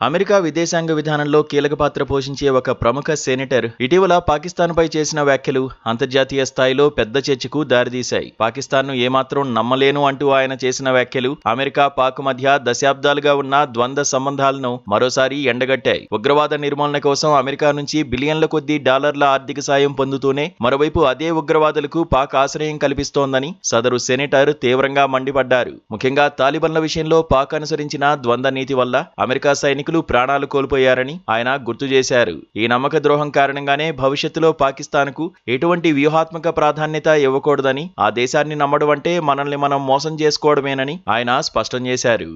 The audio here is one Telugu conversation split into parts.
అమెరికా విదేశాంగ విధానంలో కీలక పాత్ర పోషించే ఒక ప్రముఖ సెనేటర్ ఇటీవల పాకిస్తాన్పై చేసిన వ్యాఖ్యలు అంతర్జాతీయ స్థాయిలో పెద్ద చర్చకు దారితీశాయి. పాకిస్తాన్ను ఏమాత్రం నమ్మలేను అంటూ ఆయన చేసిన వ్యాఖ్యలు అమెరికా పాక్ మధ్య దశాబ్దాలుగా ఉన్న ద్వంద్వ సంబంధాలను మరోసారి ఎండగట్టాయి. ఉగ్రవాద నిర్మూలన కోసం అమెరికా నుంచి బిలియన్ల కొద్దీ డాలర్ల ఆర్థిక సాయం పొందుతూనే మరోవైపు అదే ఉగ్రవాదులకు పాక్ ఆశ్రయం కల్పిస్తోందని సదరు సెనేటర్ తీవ్రంగా మండిపడ్డారు. ముఖ్యంగా తాలిబన్ల విషయంలో పాక్ అనుసరించిన ద్వంద్వ నీతి వల్ల అమెరికా సైనికులు ప్రాణాలు కోల్పోయారని ఆయన గుర్తు చేశారు. ఈ నమ్మక ద్రోహం కారణంగానే భవిష్యత్తులో పాకిస్తాన్కు ఎటువంటి వ్యూహాత్మక ప్రాధాన్యత ఇవ్వకూడదని, ఆ దేశాన్ని నమ్మడం అంటే మనల్ని మనం మోసం చేసుకోవడమేనని ఆయన స్పష్టం చేశారు.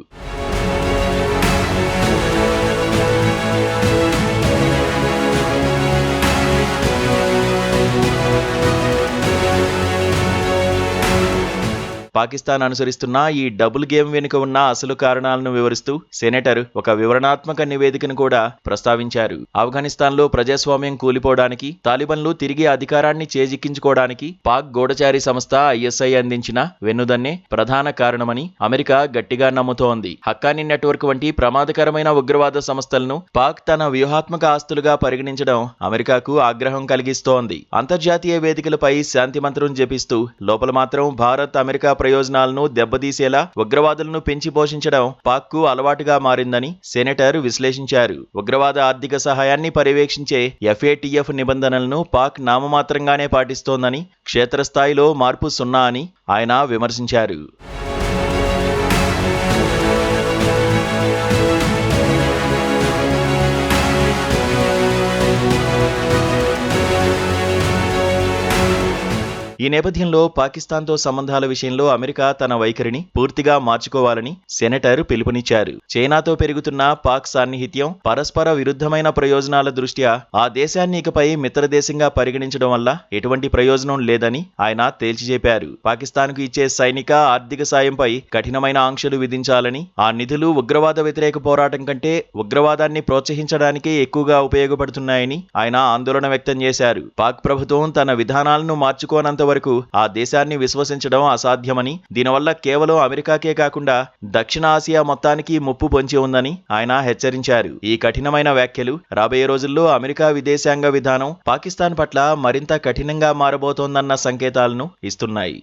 పాకిస్తాన్ అనుసరిస్తున్న ఈ డబుల్ గేమ్ వెనుక ఉన్న అసలు కారణాలను వివరిస్తూ సెనేటర్ ఒక వివరణాత్మక నివేదికను కూడా ప్రస్తావించారు. ఆఫ్ఘనిస్తాన్లో ప్రజాస్వామ్యం కూలిపోవడానికి, తాలిబన్లు తిరిగి అధికారాన్ని చేజిక్కించుకోవడానికి పాక్ గూఢచారి సంస్థ ISI అందించిన వెన్నుదన్నే ప్రధాన కారణమని అమెరికా గట్టిగా నమ్ముతోంది. హక్కానీ నెట్వర్క్ వంటి ప్రమాదకరమైన ఉగ్రవాద సంస్థలను పాక్ తన వ్యూహాత్మక ఆస్తులుగా పరిగణించడం అమెరికాకు ఆగ్రహం కలిగిస్తోంది. అంతర్జాతీయ వేదికలపై శాంతి మంత్రం జపిస్తూ లోపల మాత్రం భారత్, అమెరికా ప్రయోజనాలను దెబ్బతీసేలా ఉగ్రవాదులను పెంచి పోషించడం పాక్కు అలవాటుగా మారిందని సెనేటర్ విశ్లేషించారు. ఉగ్రవాద ఆర్థిక సహాయాన్ని పర్యవేక్షించే FATF నిబంధనలను పాక్ నామమాత్రంగానే పాటిస్తోందని, క్షేత్రస్థాయిలో మార్పు సున్నా అని ఆయన విమర్శించారు. ఈ నేపథ్యంలో పాకిస్తాన్తో సంబంధాల విషయంలో అమెరికా తన వైఖరిని పూర్తిగా మార్చుకోవాలని సెనేటర్ పిలుపునిచ్చారు. చైనాతో పెరుగుతున్న పాక్ సాన్నిహిత్యం, పరస్పర విరుద్ధమైన ప్రయోజనాల దృష్ట్యా ఆ దేశాన్ని ఇకపై మిత్రదేశంగా పరిగణించడం వల్ల ఎటువంటి ప్రయోజనం లేదని ఆయన తేల్చి చెప్పారు. పాకిస్తాన్కు ఇచ్చే సైనిక, ఆర్థిక సాయంపై కఠినమైన ఆంక్షలు విధించాలని, ఆ నిధులు ఉగ్రవాద వ్యతిరేక పోరాటం కంటే ఉగ్రవాదాన్ని ప్రోత్సహించడానికే ఎక్కువగా ఉపయోగపడుతున్నాయని ఆయన ఆందోళన వ్యక్తం చేశారు. పాక్ ప్రభుత్వం తన విధానాలను మార్చుకోనంత వరకు ఆ దేశాన్ని విశ్వసించడం అసాధ్యమని, దీనివల్ల కేవలం అమెరికాకే కాకుండా దక్షిణ ఆసియా మొత్తానికి ముప్పు పొంచి ఉందని ఆయన హెచ్చరించారు. ఈ కఠినమైన వ్యాఖ్యలు రాబోయే రోజుల్లో అమెరికా విదేశాంగ విధానం పాకిస్తాన్ పట్ల మరింత కఠినంగా మారబోతోందన్న సంకేతాలను ఇస్తున్నాయి.